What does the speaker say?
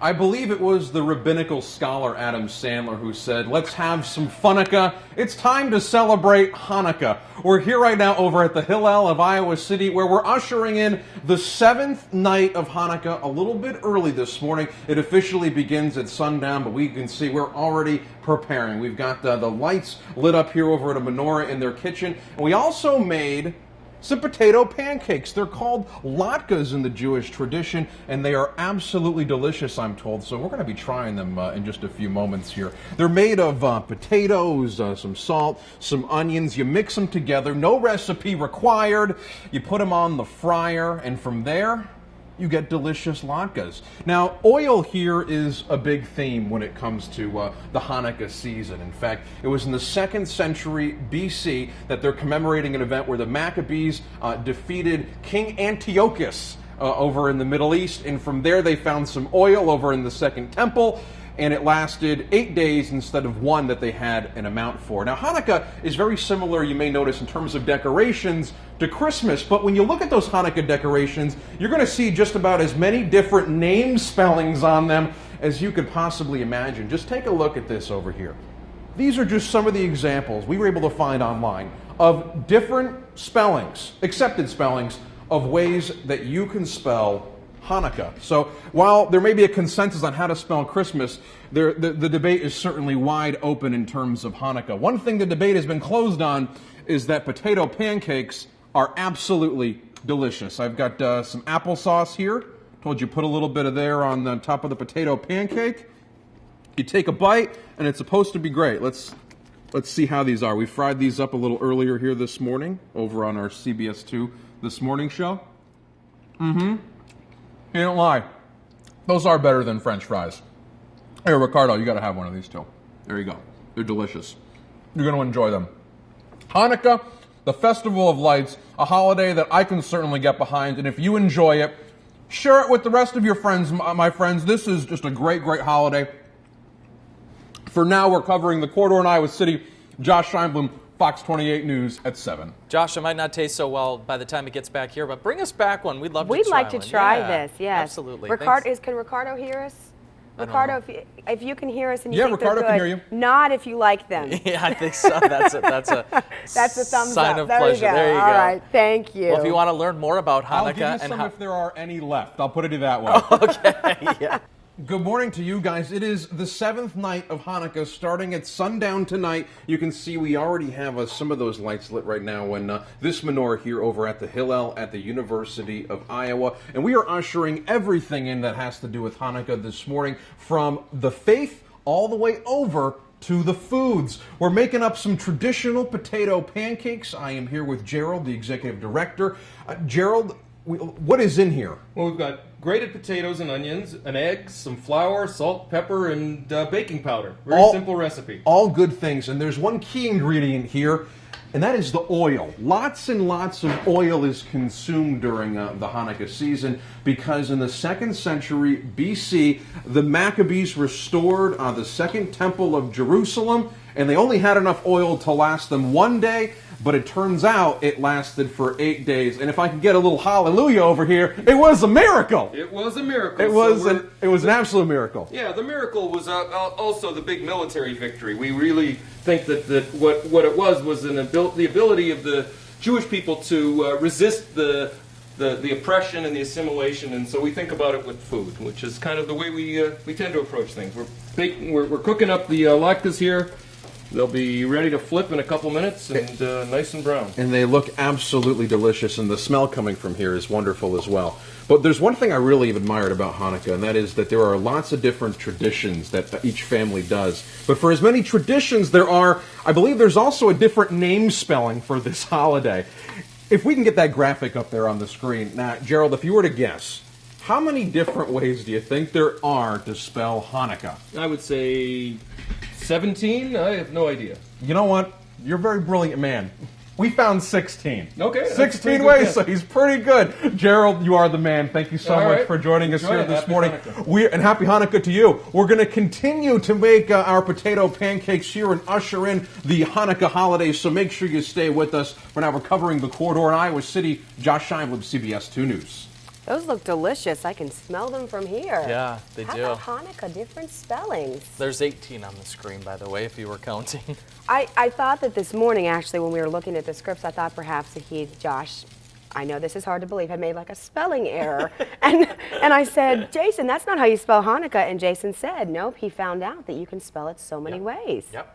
I believe it was the rabbinical scholar Adam Sandler who said, let's have some Hanukkah. It's time to celebrate Hanukkah. We're here right now over at the Hillel of Iowa City where we're ushering in the 7th night of Hanukkah a little bit early this morning. It officially begins at sundown, but we can see we're already preparing. We've got the lights lit up here over at a menorah in their kitchen. And we also made some potato pancakes. They're called latkes in the Jewish tradition, and they are absolutely delicious, I'm told. So we're going to be trying them in just a few moments here. They're made of potatoes, some salt, some onions. You mix them together. No recipe required. You put them on the fryer, and from there, you get delicious latkes. Now, oil here is a big theme when it comes to the Hanukkah season. In fact, it was in the 2nd century BC that they're commemorating an event where the Maccabees defeated King Antiochus over in the Middle East, and from there they found some oil over in the Second Temple, and it lasted 8 days instead of 1 that they had an amount for. Now, Hanukkah is very similar, you may notice, in terms of decorations to Christmas, but when you look at those Hanukkah decorations, you're going to see just about as many different name spellings on them as you could possibly imagine. Just take a look at this over here. These are just some of the examples we were able to find online of different spellings, accepted spellings, of ways that you can spell Hanukkah. So while there may be a consensus on how to spell Christmas, the debate is certainly wide open in terms of Hanukkah. One thing the debate has been closed on is that potato pancakes are absolutely delicious. I've got some applesauce here. Told you put a little bit of there on the top of the potato pancake. You take a bite, and it's supposed to be great. Let's see how these are. We fried these up a little earlier here this morning over on our CBS 2 This Morning show. You don't lie. Those are better than French fries. Here, Ricardo, you got to have one of these too. There you go. They're delicious. You're going to enjoy them. Hanukkah, the Festival of Lights, a holiday that I can certainly get behind. And if you enjoy it, share it with the rest of your friends, my friends. This is just a great, great holiday. For now, we're covering the corridor in Iowa City. Josh Scheinblum, Fox 28 News at 7. Josh, it might not taste so well by the time it gets back here, but bring us back one. We'd love to try We'd like to try one. this, yes. Absolutely. Can Ricardo hear us? Ricardo, if you can hear us and you think Ricardo they're good, can hear you. Nod if you like them. Yeah, I think so. That's a That's a thumbs sign up. of there pleasure. You go. There you go. All right, thank you. Well, if you want to learn more about Hanukkah I'll give you and some how... if there are any left. I'll put it that way. Okay, yeah. Good morning to you guys. It is the 7th night of Hanukkah, starting at sundown tonight. You can see we already have some of those lights lit right now in this menorah here over at the Hillel at the University of Iowa. And we are ushering everything in that has to do with Hanukkah this morning, from the faith all the way over to the foods. We're making up some traditional potato pancakes. I am here with Gerald, the executive director. Gerald, what is in here? Well, we've got grated potatoes and onions, an egg, some flour, salt, pepper, and baking powder. Very simple recipe. All good things. And there's one key ingredient here, and that is the oil. Lots and lots of oil is consumed during the Hanukkah season because in the 2nd century BC, the Maccabees restored the Second Temple of Jerusalem, and they only had enough oil to last them 1 day. But it turns out it lasted for 8 days. And if I could get a little hallelujah over here, it was a miracle. It was a miracle. It was an absolute miracle. Yeah, the miracle was also the big military victory. We really think that what it was the ability of the Jewish people to resist the oppression and the assimilation. And so we think about it with food, which is kind of the way we tend to approach things. We're cooking up the latkes here. They'll be ready to flip in a couple minutes and nice and brown. And they look absolutely delicious, and the smell coming from here is wonderful as well. But there's one thing I really have admired about Hanukkah, and that is that there are lots of different traditions that each family does. But for as many traditions there are, I believe there's also a different name spelling for this holiday. If we can get that graphic up there on the screen. Now, Gerald, if you were to guess, how many different ways do you think there are to spell Hanukkah? I would say 17? I have no idea. You know what? You're a very brilliant man. We found 16. Okay. 16 ways, so he's pretty good. Gerald, you are the man. Thank you so much for joining us here this morning. And happy Hanukkah to you. We're going to continue to make our potato pancakes here and usher in the Hanukkah holidays, so make sure you stay with us. For now, we're covering the corridor in Iowa City. Josh Scheinblum, CBS 2 News. Those look delicious. I can smell them from here. Yeah, they How do. about Hanukkah? Different spellings. There's 18 on the screen, by the way, if you were counting. I thought that this morning, actually, when we were looking at the scripts, I thought perhaps that Josh, I know this is hard to believe, had made like a spelling error. and I said, Jason, that's not how you spell Hanukkah. And Jason said, nope, he found out that you can spell it so many ways. Yep.